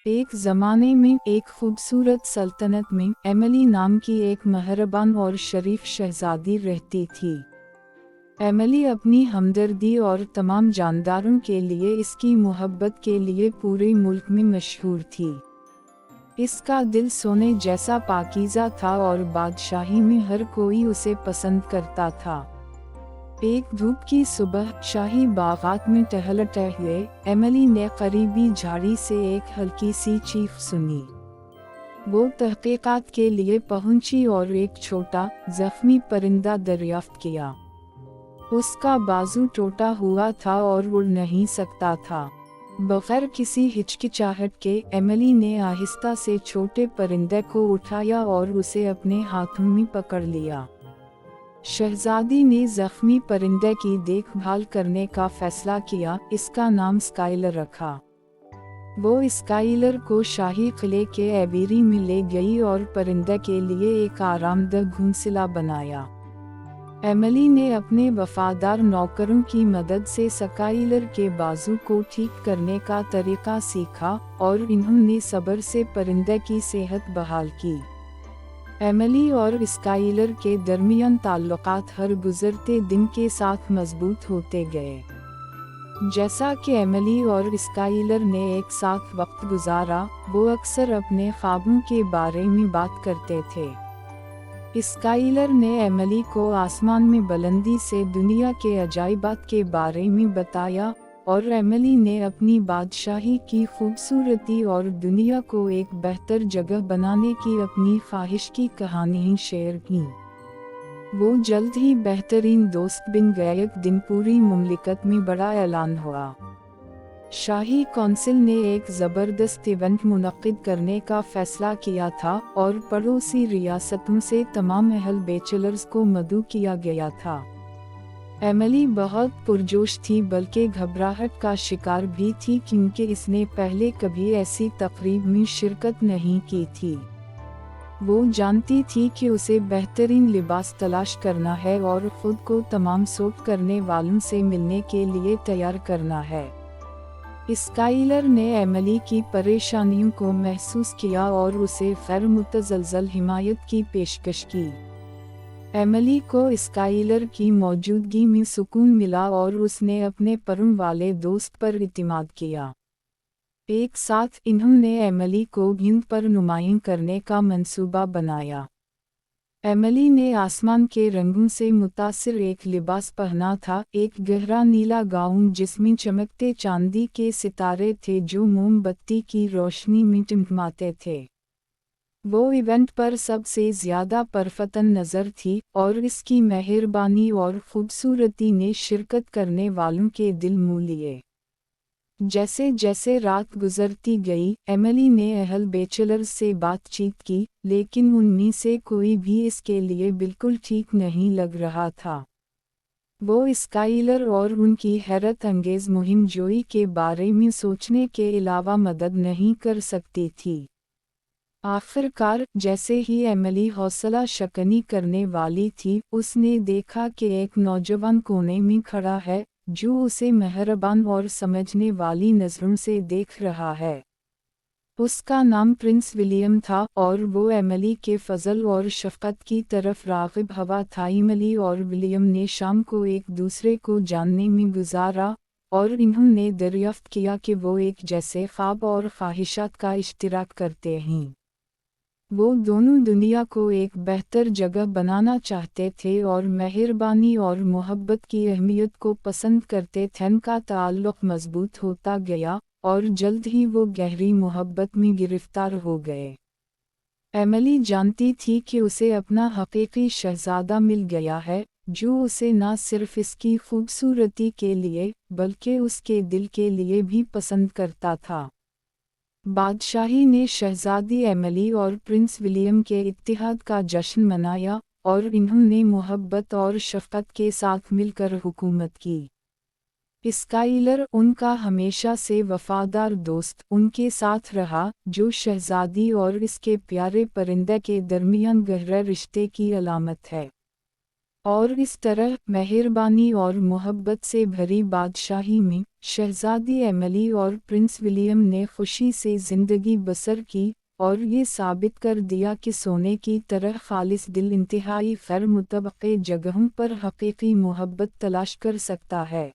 एक ज़माने में एक खूबसूरत सल्तनत में एमिली नाम की एक मेहरबान और शरीफ शहज़ादी रहती थी। एमिली अपनी हमदर्दी और तमाम जानदारों के लिए इसकी मोहब्बत के लिए पूरे मुल्क में मशहूर थी। इसका दिल सोने जैसा पाकीज़ा था और बादशाही में हर कोई उसे पसंद करता था। एक धूप की सुबह शाही बागात में टहलते हुए एमिली ने करीबी झाड़ी से एक हल्की सी चीख सुनी। वो तहकीकात के लिए पहुंची और एक छोटा जख्मी परिंदा दरियाफ्त किया। उसका बाजू टूटा हुआ था और उड़ नहीं सकता था। बगैर किसी हिचकिचाहट के एमिली ने आहिस्ता से छोटे परिंदे को उठाया और उसे अपने हाथों में पकड़ लिया। शहजादी ने जख्मी परिंदे की देखभाल करने का फैसला किया। इसका नाम स्काइलर रखा। वो स्काइलर को शाही किले के एवेरी में ले गई और परिंदे के लिए एक आरामदेह घोंसला बनाया। एमिली ने अपने वफादार नौकरों की मदद से स्काइलर के बाजू को ठीक करने का तरीका सीखा और इन्होंने सब्र से परिंदे की सेहत बहाल की। एमिली और स्काइलर के दरमियान ताल्लुकात हर गुजरते दिन के साथ मजबूत होते गए। जैसा कि एमिली और स्काइलर ने एक साथ वक्त गुजारा, वो अक्सर अपने ख्वाबों के बारे में बात करते थे। स्काइलर ने एमिली को आसमान में बुलंदी से दुनिया के अजाइबात के बारे में बताया और एमिली ने अपनी बादशाही की खूबसूरती और दुनिया को एक बेहतर जगह बनाने की अपनी ख्वाहिश की कहानी शेयर की। वो जल्द ही बेहतरीन दोस्त बन गए। एक दिन पूरी मुमलिकत में बड़ा ऐलान हुआ। शाही कौंसिल ने एक ज़बरदस्त इवेंट मुनक्किद करने का फैसला किया था और पड़ोसी रियासतों से तमाम अहल बैचलर्स को मदऊ किया गया था। एमिली बहुत पुरजोश थी, बल्कि घबराहट का शिकार भी थी क्योंकि इसने पहले कभी ऐसी तकरीब में शिरकत नहीं की थी। वो जानती थी कि उसे बेहतरीन लिबास तलाश करना है और खुद को तमाम सूट करने वालों से मिलने के लिए तैयार करना है। स्काइलर ने एमिली की परेशानियों को महसूस किया और उसे गैर मुतज़लज़ल हिमायत की पेशकश की। एमिली को स्काइलर की मौजूदगी में सुकून मिला और उसने अपने परम वाले दोस्त पर इतिमाद किया। एक साथ इन्होंने एमिली को हिंद पर नुमाइं करने का मंसूबा बनाया। एमिली ने आसमान के रंगों से मुतासिर एक लिबास पहना था, एक गहरा नीला गाउन जिसमें चमकते चांदी के सितारे थे जो मोमबत्ती की रोशनी में टिमटिमाते थे। वो इवेंट पर सबसे ज्यादा परफतन नजर थी और इसकी मेहरबानी और खूबसूरती ने शिरकत करने वालों के दिल मोह लिए। जैसे जैसे रात गुजरती गई, एमिली ने अहल बैचलर्स से बातचीत की, लेकिन उनमें से कोई भी इसके लिए बिल्कुल ठीक नहीं लग रहा था। वो स्काइलर और उनकी हैरत अंगेज मुहिम जोई के बारे में सोचने के अलावा मदद नहीं कर सकती थी। आखिरकार जैसे ही एमिली हौसला शकनी करने वाली थी, उसने देखा कि एक नौजवान कोने में खड़ा है जो उसे मेहरबान और समझने वाली नज़रों से देख रहा है। उसका नाम प्रिंस विलियम था और वो एमिली के फजल और शफ़क़त की तरफ राग़िब हवा था। एमिली और विलियम ने शाम को एक दूसरे को जानने में गुजारा और इन्होंने दरियाफ्त किया कि वो एक जैसे ख्वाब और ख्वाहिशात का इश्तिराक करते हैं। वो दोनों दुनिया को एक बेहतर जगह बनाना चाहते थे और मेहरबानी और मोहब्बत की अहमियत को पसंद करते थे। उनका ताल्लुक़ मजबूत होता गया और जल्द ही वो गहरी मोहब्बत में गिरफ्तार हो गए। एमिली जानती थी कि उसे अपना हकीकी शहज़ादा मिल गया है, जो उसे न सिर्फ इसकी खूबसूरती के लिए बल्कि उसके दिल के लिए भी पसंद करता था। बादशाही ने शहजादी एमिली और प्रिंस विलियम के इत्तिहाद का जश्न मनाया और इन्होंने मोहब्बत और शफ़क़त के साथ मिलकर हुकूमत की। स्काइलर उनका हमेशा से वफादार दोस्त उनके साथ रहा, जो शहजादी और इसके प्यारे परिंदे के दरमियान गहरे रिश्ते की अलामत है। اور اس طرح مہربانی اور محبت سے بھری بادشاہی میں شہزادی ایملی اور پرنس ولیم نے خوشی سے زندگی بسر کی، اور یہ ثابت کر دیا کہ سونے کی طرح خالص دل انتہائی غیر متوقع جگہوں پر حقیقی محبت تلاش کر سکتا ہے۔